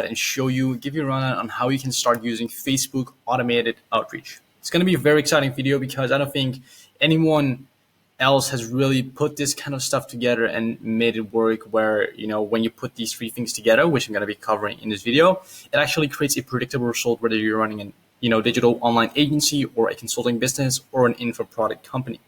and show you, give you a rundown on how you can start using Facebook automated outreach. It's going to be a very exciting video because I don't think anyone else has really put this kind of stuff together and made it work where, when you put these three things together, which I'm going to be covering in this video, it actually creates a predictable result, whether you're running an digital online agency or a consulting business or an info product company.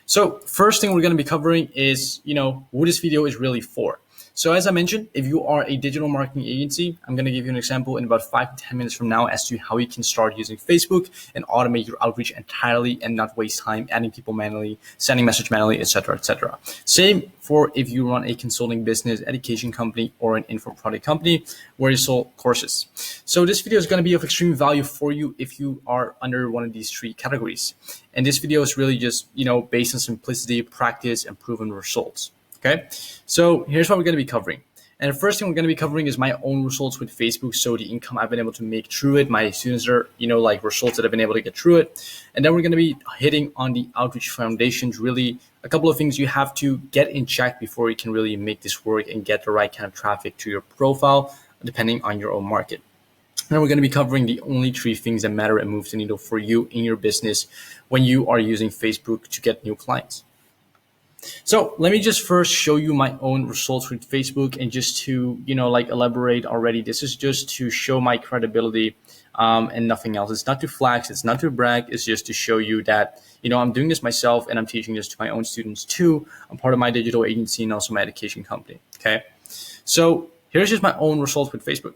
So first thing we're going to be covering is, who this video is really for. So as I mentioned, if you are a digital marketing agency, I'm going to give you an example in about 5 to 10 minutes from now as to how you can start using Facebook and automate your outreach entirely and not waste time adding people manually, sending message manually, etc., etc. Same for if you run a consulting business, education company, or an info product company where you sell courses. So this video is going to be of extreme value for you if you are under one of these three categories. And this video is really just, based on simplicity, practice, and proven results. Okay, so here's what we're going to be covering. And the first thing we're going to be covering is my own results with Facebook. So the income I've been able to make through it. My students are, results that I've been able to get through it. And then we're going to be hitting on the outreach foundations, really a couple of things you have to get in check before you can really make this work and get the right kind of traffic to your profile, depending on your own market. And then we're going to be covering the only three things that matter and move the needle for you in your business when you are using Facebook to get new clients. So let me just first show you my own results with Facebook, and just to, elaborate already, this is just to show my credibility and nothing else. It's not to flex, it's not to brag, it's just to show you that, I'm doing this myself and I'm teaching this to my own students too. I'm part of my digital agency and also my education company, okay? So here's just my own results with Facebook.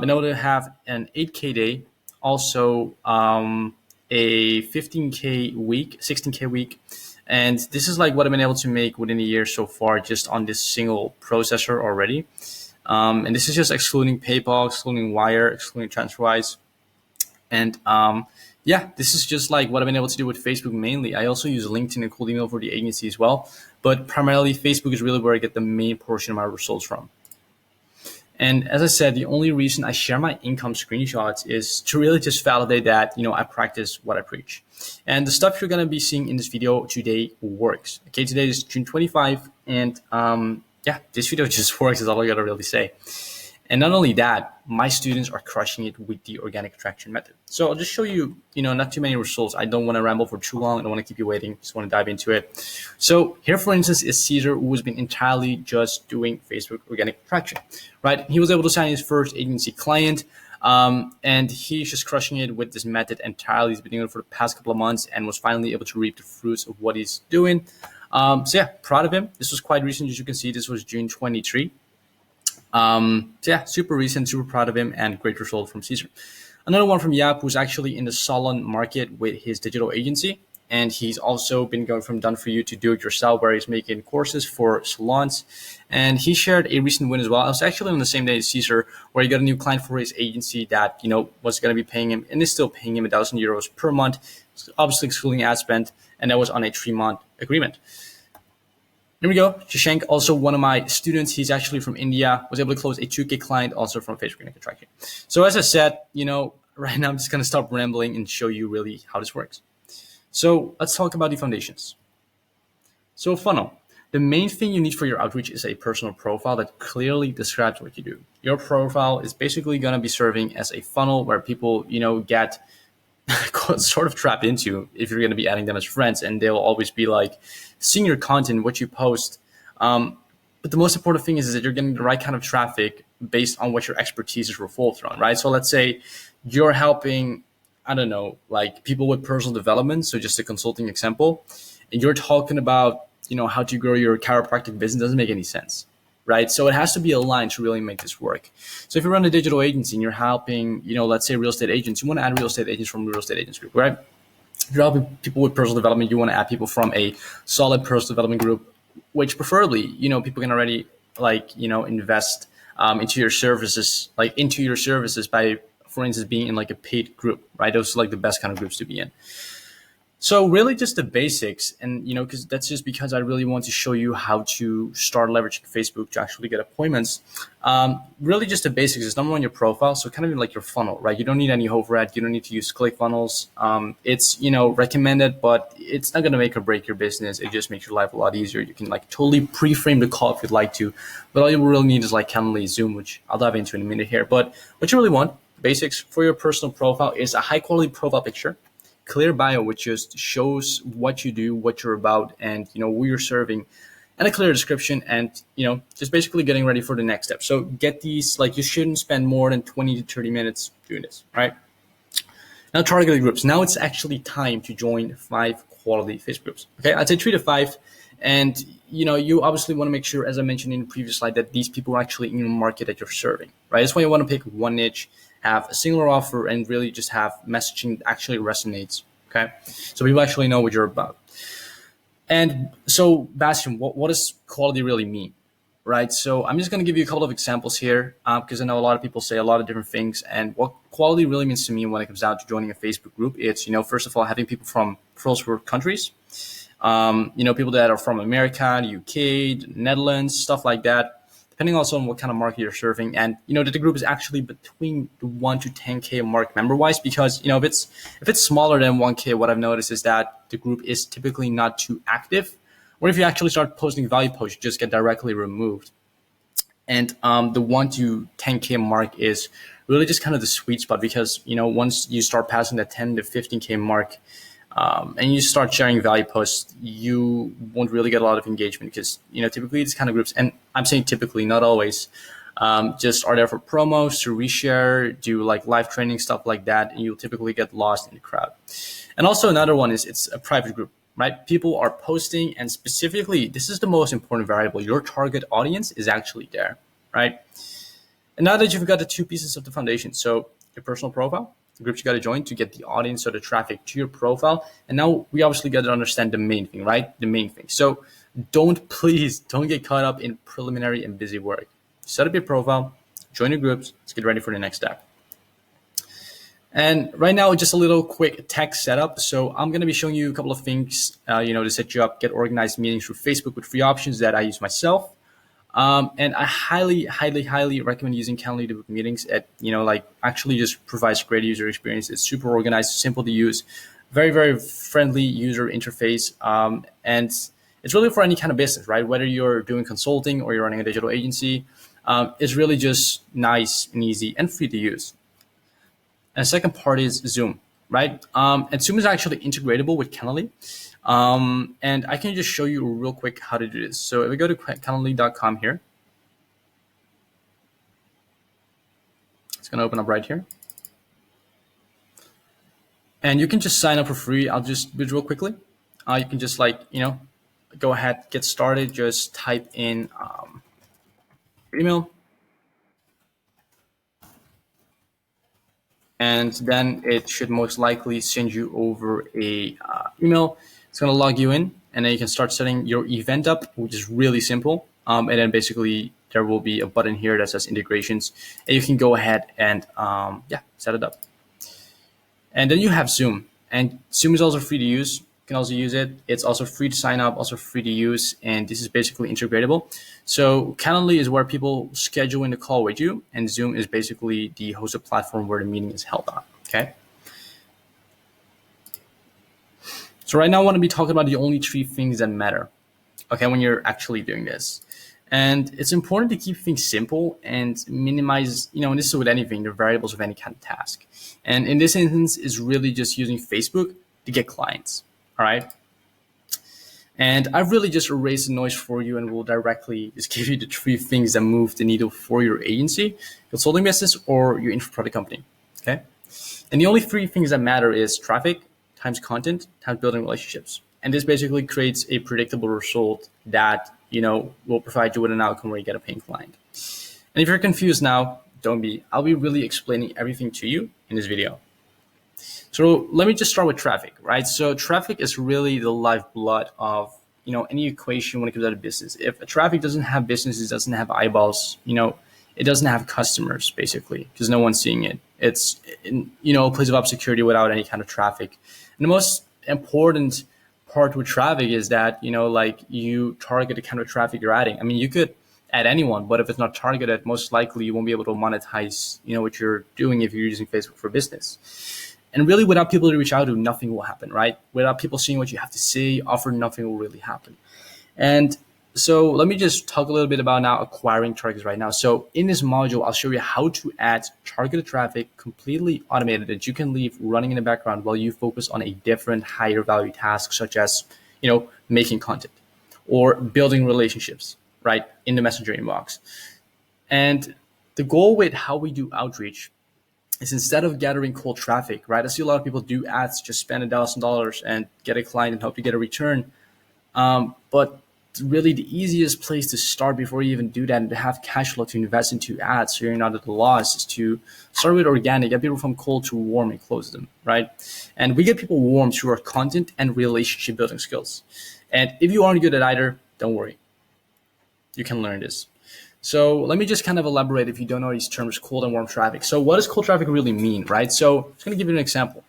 In order to have an 8K day, also a 15K week, 16K week. And this is like what I've been able to make within a year so far, just on this single processor already. And this is just excluding PayPal, excluding Wire, excluding TransferWise. And this is just like what I've been able to do with Facebook mainly. I also use LinkedIn and cold email for the agency as well. But primarily Facebook is really where I get the main portion of my results from. And as I said, the only reason I share my income screenshots is to really just validate that, I practice what I preach. And the stuff you're going to be seeing in this video today works. Okay, today is June 25. And this video just works is all I got to really say. And not only that, my students are crushing it with the organic attraction method. So I'll just show you, not too many results. I don't want to ramble for too long. I don't want to keep you waiting. Just want to dive into it. So here, for instance, is Caesar, who has been entirely just doing Facebook organic attraction, right? He was able to sign his first agency client, and he's just crushing it with this method entirely. He's been doing it for the past couple of months and was finally able to reap the fruits of what he's doing. Proud of him. This was quite recent. As you can see, this was June 23. Super recent, super proud of him, and great result from Caesar. Another one from Yap, who's actually in the salon market with his digital agency. And he's also been going from done for you to do it yourself, where he's making courses for salons. And he shared a recent win as well. I was actually on the same day as Caesar, where he got a new client for his agency that, was going to be paying him, and is still paying him €1,000 per month, obviously excluding ad spend. And that was on a 3-month agreement. Here we go. Shashank, also one of my students. He's actually from India, was able to close a 2K client also from Facebook Organic Attraction. So as I said, right now I'm just going to stop rambling and show you really how this works. So let's talk about the foundations. So funnel. The main thing you need for your outreach is a personal profile that clearly describes what you do. Your profile is basically going to be serving as a funnel where people, get sort of trapped into if you're going to be adding them as friends, and they'll always be like seeing your content, what you post. But the most important thing is that you're getting the right kind of traffic based on what your expertise is revolved around, right? So let's say you're helping, people with personal development. So just a consulting example, and you're talking about, how to grow your chiropractic business. Doesn't make any sense, right? So it has to be aligned to really make this work. So if you run a digital agency and you're helping, let's say real estate agents, you want to add real estate agents from Real Estate Agents Group, right? If you're helping people with personal development, you want to add people from a solid personal development group, which preferably, people can already invest into your services by, for instance, being in like a paid group, right? Those are like the best kind of groups to be in. So really just the basics, and because that's just because I really want to show you how to start leveraging Facebook to actually get appointments. Really just the basics is number one, your profile. So kind of like your funnel, right? You don't need any overhead. You don't need to use ClickFunnels. It's, recommended, but it's not going to make or break your business. It just makes your life a lot easier. You can like totally pre-frame the call if you'd like to, but all you really need is like Calendly, Zoom, which I'll dive into in a minute here. But what you really want, basics for your personal profile is a high quality profile picture, clear bio, which just shows what you do, what you're about, and who you're serving, and a clear description, and just basically getting ready for the next step. So get these, like, you shouldn't spend more than 20 to 30 minutes doing this, right? Now targeted groups. Now it's actually time to join 5 quality Facebook groups. Okay, I'd say 3 to 5, and you obviously want to make sure, as I mentioned in the previous slide, that these people are actually in the market that you're serving, right? That's why you want to pick one niche, have a singular offer, and really just have messaging that actually resonates. Okay, so people actually know what you're about. And so, Bastiaan, what does quality really mean, right? So I'm just going to give you a couple of examples here, because I know a lot of people say a lot of different things. And what quality really means to me when it comes down to joining a Facebook group, it's first of all, having people from first world countries, people that are from America, the UK, the Netherlands, stuff like that, depending also on what kind of market you're serving. And, that the group is actually between the 1 to 10K mark member-wise, because, if it's smaller than 1K, what I've noticed is that the group is typically not too active. Or if you actually start posting value posts, you just get directly removed. And the 1 to 10K mark is really just kind of the sweet spot, because, once you start passing the 10 to 15K mark, and you start sharing value posts, you won't really get a lot of engagement, because, typically these kind of groups, and I'm saying typically, not always, just are there for promos, to reshare, do like live training, stuff like that, and you'll typically get lost in the crowd. And also another one is it's a private group, right? People are posting, and specifically, this is the most important variable, your target audience is actually there, right? And now that you've got the 2 pieces of the foundation, so your personal profile, the groups you got to join to get the audience or the traffic to your profile. And now we obviously got to understand the main thing, right? The main thing. So please don't get caught up in preliminary and busy work. Set up your profile, join your groups. Let's get ready for the next step. And right now, just a little quick tech setup. So I'm going to be showing you a couple of things, to set you up, get organized meetings through Facebook with free options that I use myself. And I highly, highly, highly recommend using Calendly to book meetings. Actually just provides great user experience. It's super organized, simple to use, very, very friendly user interface. And it's really for any kind of business, right? Whether you're doing consulting or you're running a digital agency, it's really just nice and easy and free to use. And the second part is Zoom, right? And Zoom is actually integratable with Calendly. And I can just show you real quick how to do this. So if we go to calendly.com here, it's going to open up right here. And you can just sign up for free. I'll just do it real quickly. You can just go ahead, get started. Just type in your email. And then it should most likely send you over a email. It's going to log you in, and then you can start setting your event up, which is really simple. And then basically there will be a button here that says integrations, and you can go ahead and set it up. And then you have Zoom, and Zoom is also free to use. You can also use it. It's also free to sign up, also free to use, and this is basically integratable. So Calendly is where people schedule in the call with you, and Zoom is basically the hosted platform where the meeting is held on. Okay. So right now I want to be talking about the only 3 things that matter, okay, when you're actually doing this. And it's important to keep things simple and minimize, and this is with anything, the variables of any kind of task. And in this instance is really just using Facebook to get clients, all right? And I've really just erased the noise for you, and will directly just give you the 3 things that move the needle for your agency, consulting business, or your info product company, okay? And the only 3 things that matter is traffic, times content, times building relationships. And this basically creates a predictable result that, will provide you with an outcome where you get a paying client. And if you're confused now, don't be. I'll be really explaining everything to you in this video. So let me just start with traffic, right? So traffic is really the lifeblood of, any equation when it comes out of business. If a traffic doesn't have business, it doesn't have eyeballs, it doesn't have customers, basically, because no one's seeing it. It's, a place of obscurity without any kind of traffic. And the most important part with traffic is that, like you target the kind of traffic you're adding. I mean, you could add anyone, but if it's not targeted, most likely you won't be able to monetize, what you're doing if you're using Facebook for business. And really, without people to reach out to, nothing will happen, right? Without people seeing what you have to say, offer, nothing will really happen. And so let me just talk a little bit about now acquiring targets right now. So in this module, I'll show you how to add targeted traffic completely automated that you can leave running in the background while you focus on a different higher value task, such as, making content or building relationships, right, in the messenger inbox. And the goal with how we do outreach is, instead of gathering cold traffic, right? I see a lot of people do ads, just spend $1,000 and get a client and hope to get a return. But really the easiest place to start before you even do that and to have cash flow to invest into ads so you're not at a loss is to start with organic, get people from cold to warm and close them, right? And we get people warm through our content and relationship building skills. And if you aren't good at either, don't worry. You can learn this. So let me just kind of elaborate if you don't know these terms, cold and warm traffic. So what does cold traffic really mean, right? So I'm just going to give you an example.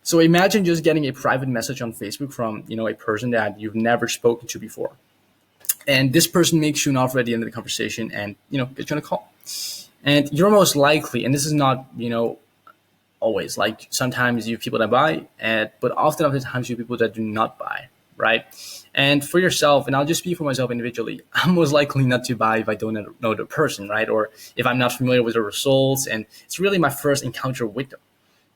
So imagine just getting a private message on Facebook from, a person that you've never spoken to before. And this person makes you an offer at the end of the conversation and, gets you on a call. And you're most likely, and this is not, always, like sometimes you have people that buy, but oftentimes you have people that do not buy, right? And for yourself, and I'll just speak for myself individually, I'm most likely not to buy if I don't know the person, right? Or if I'm not familiar with the results, and it's really my first encounter with them,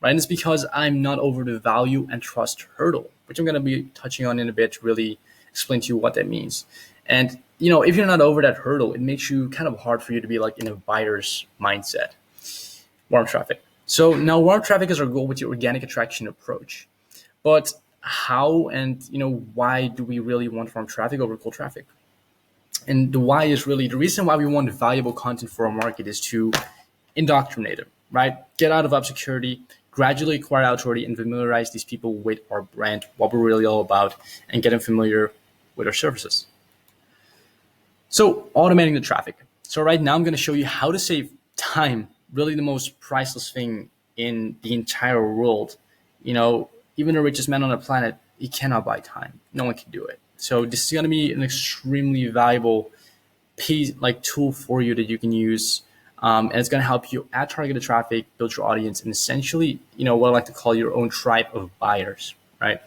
right? And it's because I'm not over the value and trust hurdle, which I'm going to be touching on in a bit to really explain to you what that means. And, if you're not over that hurdle, it makes you kind of hard for you to be like in a buyer's mindset. Warm traffic. So now warm traffic is our goal with the organic attraction approach. But how and, why do we really want warm traffic over cold traffic? And the why is really the reason why we want valuable content for our market is to indoctrinate them, right? Get out of obscurity, gradually acquire authority, and familiarize these people with our brand, what we're really all about, and get them familiar with our services. So automating the traffic. So right now I'm going to show you how to save time, really the most priceless thing in the entire world. Even the richest man on the planet, he cannot buy time. No one can do it. So this is going to be an extremely valuable piece, like tool for you that you can use. And it's going to help you add targeted traffic, build your audience, and essentially, what I like to call your own tribe of buyers, right?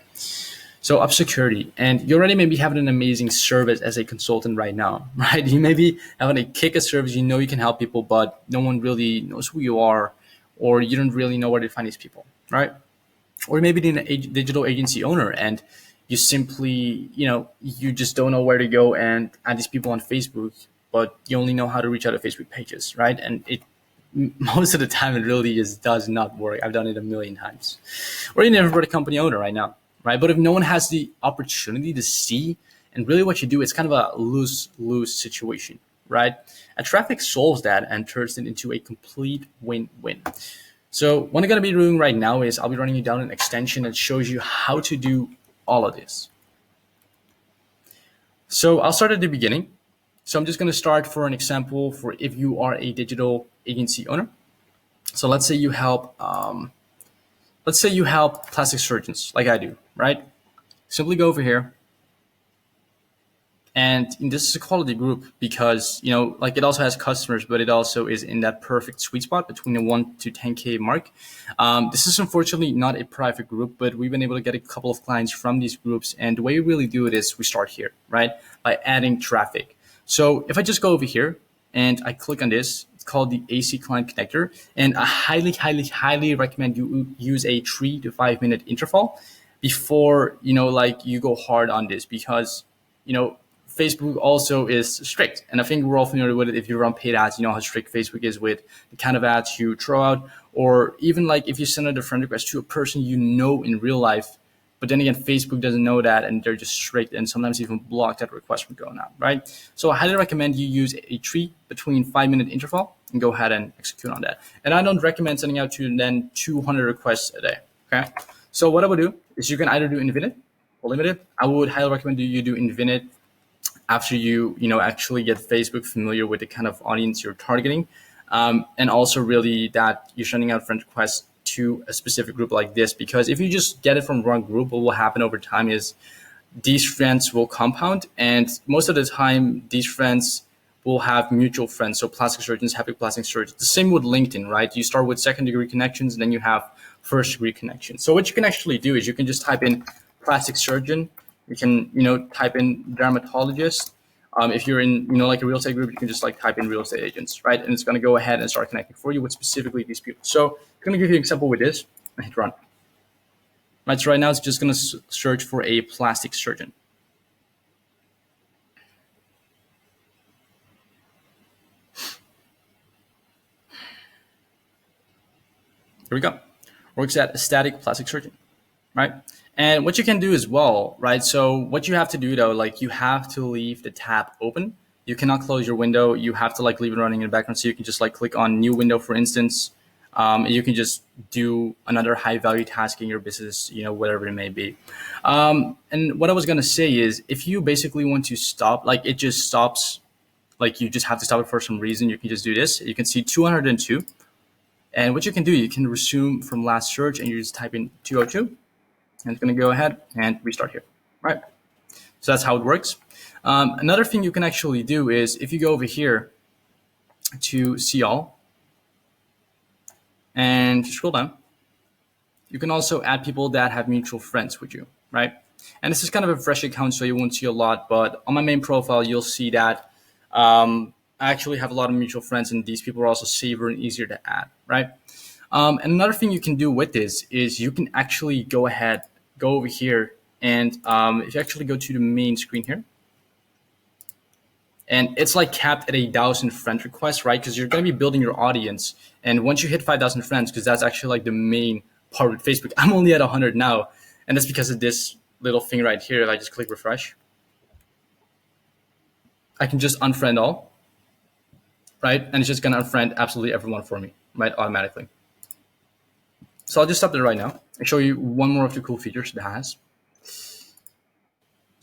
So up security, and you already maybe having an amazing service as a consultant right now, right? You maybe having a kick a service, you can help people, but no one really knows who you are, or you don't really know where to find these people, right? Or maybe being a digital agency owner and you simply, you just don't know where to go and add these people on Facebook, but you only know how to reach out to Facebook pages, right? And most of the time, it really just does not work. I've done it a million times. Or you're never a company owner right now, right? But if no one has the opportunity to see, and really what you do, it's kind of a lose-lose situation, right? And traffic solves that and turns it into a complete win-win. So what I'm going to be doing right now is I'll be running you down an extension that shows you how to do all of this. So I'll start at the beginning. So I'm just going to start for an example for if you are a digital agency owner. So let's say you help plastic surgeons like I do, right? Simply go over here. And this is a quality group because, it also has customers, but it also is in that perfect sweet spot between the 1 to 10K mark. This is unfortunately not a private group, but we've been able to get a couple of clients from these groups. And the way we really do it is we start here, right? By adding traffic. So if I just go over here and I click on this, it's called the AC Client Connector. And I highly, highly, highly recommend you use a 3 to 5 minute interval before, you go hard on this because, Facebook also is strict. And I think we're all familiar with it. If you run paid ads, you know how strict Facebook is with the kind of ads you throw out. Or even like if you send out a friend request to a person in real life, but then again, Facebook doesn't know that and they're just strict and sometimes even block that request from going out, right? So I highly recommend you use a 3 between 5 minute interval and go ahead and execute on that. And I don't recommend sending out to then 200 requests a day, okay? So what I would do is you can either do infinite or limited. I would highly recommend you do infinite after you actually get Facebook familiar with the kind of audience you're targeting, and also really that you're sending out friend requests to a specific group like this, because if you just get it from one group, what will happen over time is these friends will compound, and most of the time these friends will have mutual friends. So plastic surgeons, happy plastic surgeons. The same with LinkedIn, right? You start with second degree connections, and then you have first degree connections. So what you can actually do is you can just type in plastic surgeon. You can, type in dermatologist. If you're in, like a real estate group, you can just like type in real estate agents, right? And it's going to go ahead and start connecting for you with specifically these people. So I'm going to give you an example with this. I hit run. Right, so right now it's just going to search for a plastic surgeon. Here we go. Works at a static plastic surgeon, right? And what you can do as well, right? So what you have to do though, like you have to leave the tab open. You cannot close your window. You have to like leave it running in the background. So you can just like click on new window, for instance. You can just do another high value task in your business, whatever it may be. And what I was going to say is if you basically want to stop, like it just stops, like you just have to stop it for some reason, you can just do this. You can see 202. And what you can do, you can resume from last search and you just type in 202. And it's going to go ahead and restart here, right? So that's how it works. Another thing you can actually do is if you go over here to see all and scroll down, you can also add people that have mutual friends with you, right? And this is kind of a fresh account, so you won't see a lot, but on my main profile, you'll see that I actually have a lot of mutual friends, and these people are also safer and easier to add, right? And another thing you can do with this is you can actually go over here, and if you actually go to the main screen here, and it's like capped at 1,000 friend requests, right? Because you're going to be building your audience, and once you hit 5,000 friends, because that's actually like the main part with Facebook. I'm only at 100 now, and that's because of this little thing right here. If I just click refresh, I can just unfriend all, right? And it's just going to unfriend absolutely everyone for me, right? Automatically. So I'll just stop there right now and show you one more of the cool features it has.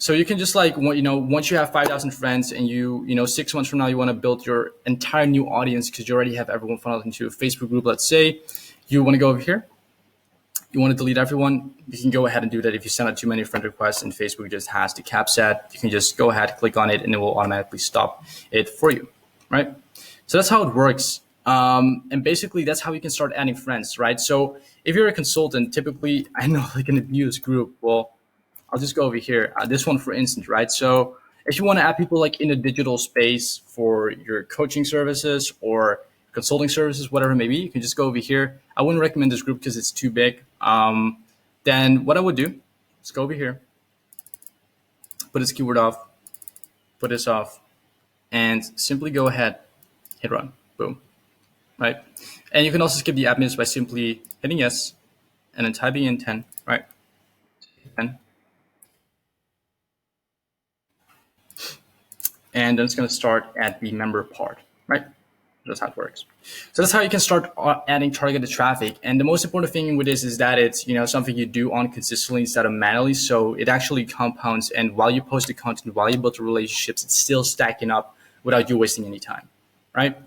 So you can just like, once you have 5,000 friends and 6 months from now, you want to build your entire new audience because you already have everyone funneled into a Facebook group. Let's say you want to go over here. You want to delete everyone. You can go ahead and do that. If you send out too many friend requests and Facebook just has the cap set, you can just go ahead, click on it, and it will automatically stop it for you, right? So that's how it works. And basically that's how you can start adding friends, right? So if you're a consultant, typically I know like an abuse group, well, I'll just go over here. This one, for instance, right? So if you want to add people like in a digital space for your coaching services or consulting services, whatever it may be, you can just go over here. I wouldn't recommend this group because it's too big. Then what I would do is go over here, put this keyword off, put this off, and simply go ahead, hit run, boom, right? And you can also skip the admins by simply hitting yes and then typing in 10, right? 10. And then it's going to start at the member part, right? That's how it works. So that's how you can start adding targeted traffic. And the most important thing with this is that it's something you do on consistently instead of manually. So it actually compounds. And while you post the content, while you build the relationships, it's still stacking up without you wasting any time, right?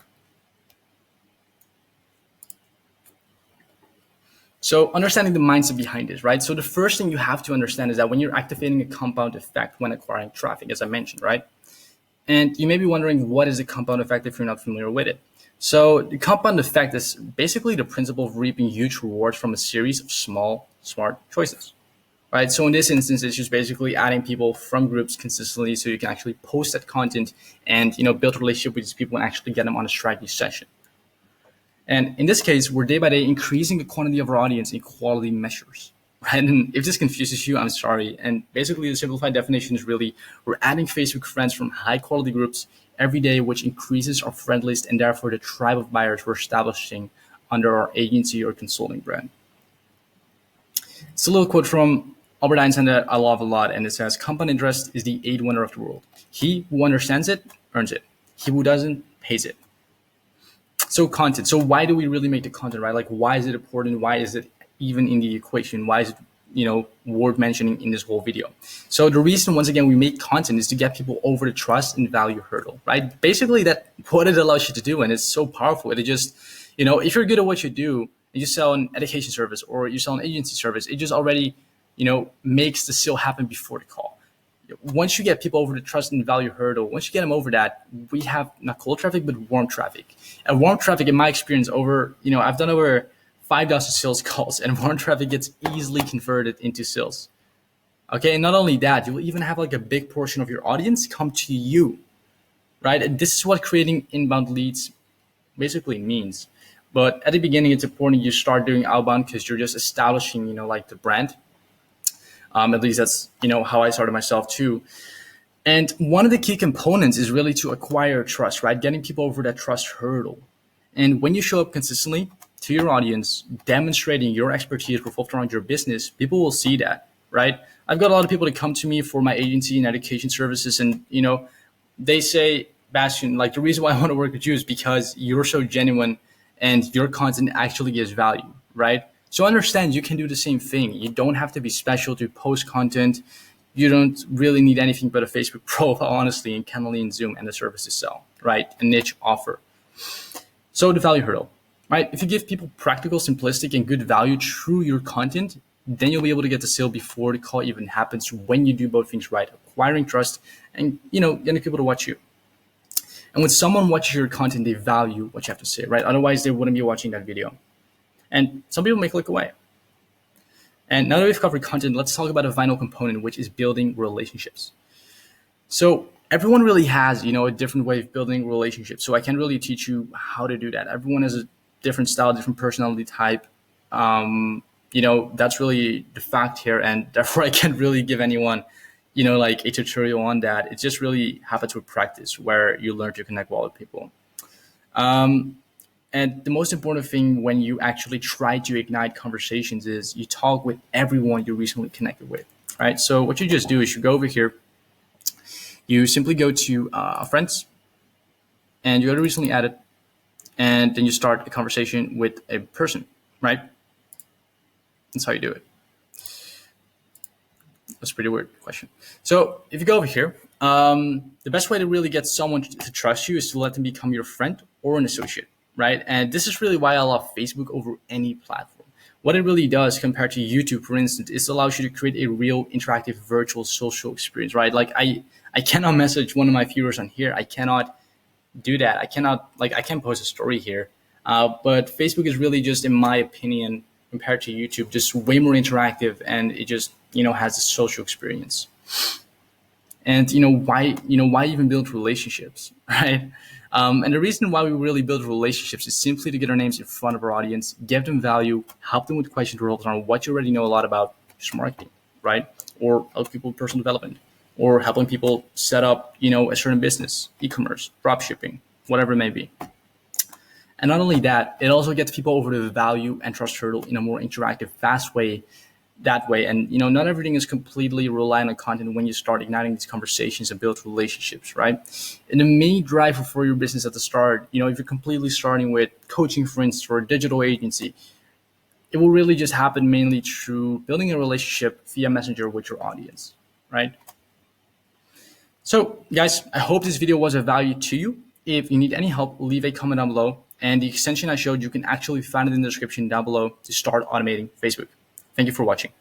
So understanding the mindset behind this, right? So the first thing you have to understand is that when you're activating a compound effect when acquiring traffic, as I mentioned, right? And you may be wondering, what is the compound effect if you're not familiar with it? So the compound effect is basically the principle of reaping huge rewards from a series of small, smart choices, right? So in this instance, it's just basically adding people from groups consistently so you can actually post that content and, build a relationship with these people and actually get them on a strategy session. And in this case, we're day by day increasing the quantity of our audience in quality measures. Right? And if this confuses you, I'm sorry. And basically the simplified definition is really we're adding Facebook friends from high quality groups every day, which increases our friend list and therefore the tribe of buyers we're establishing under our agency or consulting brand. It's a little quote from Albert Einstein that I love a lot, and it says, compound interest is the eighth wonder of the world. He who understands it earns it. He who doesn't pays it. So content. So why do we really make the content, right? Like, why is it important? Why is it even in the equation? Why is it, worth mentioning in this whole video? So the reason, once again, we make content is to get people over the trust and value hurdle, right? Basically, that's what it allows you to do. And it's so powerful. It just, if you're good at what you do you sell an education service or you sell an agency service, it just already, makes the sale happen before the call. Once you get people over the trust and value hurdle, once you get them over that, we have not cold traffic, but warm traffic. And warm traffic, in my experience, I've done over 5,000 sales calls, and warm traffic gets easily converted into sales. Okay, and not only that, you will even have like a big portion of your audience come to you, right? And this is what creating inbound leads basically means. But at the beginning, it's important you start doing outbound because you're just establishing, like the brand. At least that's, how I started myself too. And one of the key components is really to acquire trust, right? Getting people over that trust hurdle. And when you show up consistently to your audience, demonstrating your expertise revolved around your business, people will see that, right? I've got a lot of people that come to me for my agency and education services. And, they say, Bastiaan, like the reason why I want to work with you is because you're so genuine and your content actually gives value, right? So understand you can do the same thing. You don't have to be special to post content. You don't really need anything but a Facebook profile, honestly, and Calendly and Zoom and the service to sell, right? A niche offer. So the value hurdle, right? If you give people practical, simplistic, and good value through your content, then you'll be able to get the sale before the call even happens when you do both things right, acquiring trust and, getting people to watch you. And when someone watches your content, they value what you have to say, right? Otherwise, they wouldn't be watching that video. And some people may click away. And now that we've covered content, let's talk about a final component, which is building relationships. So everyone really has, a different way of building relationships. So I can't really teach you how to do that. Everyone has a different style, different personality type. That's really the fact here. And therefore I can't really give anyone, like a tutorial on that. It just really happens with practice where you learn to connect well with people. And the most important thing when you actually try to ignite conversations is you talk with everyone you recently connected with, right? So what you just do is you go over here, you simply go to friends, and you go to recently added, and then you start a conversation with a person, right? That's how you do it. That's a pretty weird question. So if you go over here, the best way to really get someone to trust you is to let them become your friend or an associate. Right. And this is really why I love Facebook over any platform. What it really does compared to YouTube, for instance, is allows you to create a real interactive virtual social experience, right? Like I cannot message one of my viewers on here. I cannot do that. I can't post a story here. But Facebook is really just, in my opinion, compared to YouTube, just way more interactive, and it just, has a social experience. And why even build relationships, right? And the reason why we really build relationships is simply to get our names in front of our audience, give them value, help them with questions revolved around what you already know a lot about, just marketing, right? Or help people with personal development, or helping people set up, a certain business, e-commerce, drop shipping, whatever it may be. And not only that, it also gets people over the value and trust hurdle in a more interactive, fast way. That way. And, not everything is completely reliant on content when you start igniting these conversations and build relationships, right? And the main driver for your business at the start, if you're completely starting with coaching, for instance, for a digital agency, it will really just happen mainly through building a relationship via Messenger with your audience, right? So guys, I hope this video was of value to you. If you need any help, leave a comment down below. And the extension I showed, you can actually find it in the description down below to start automating Facebook. Thank you for watching.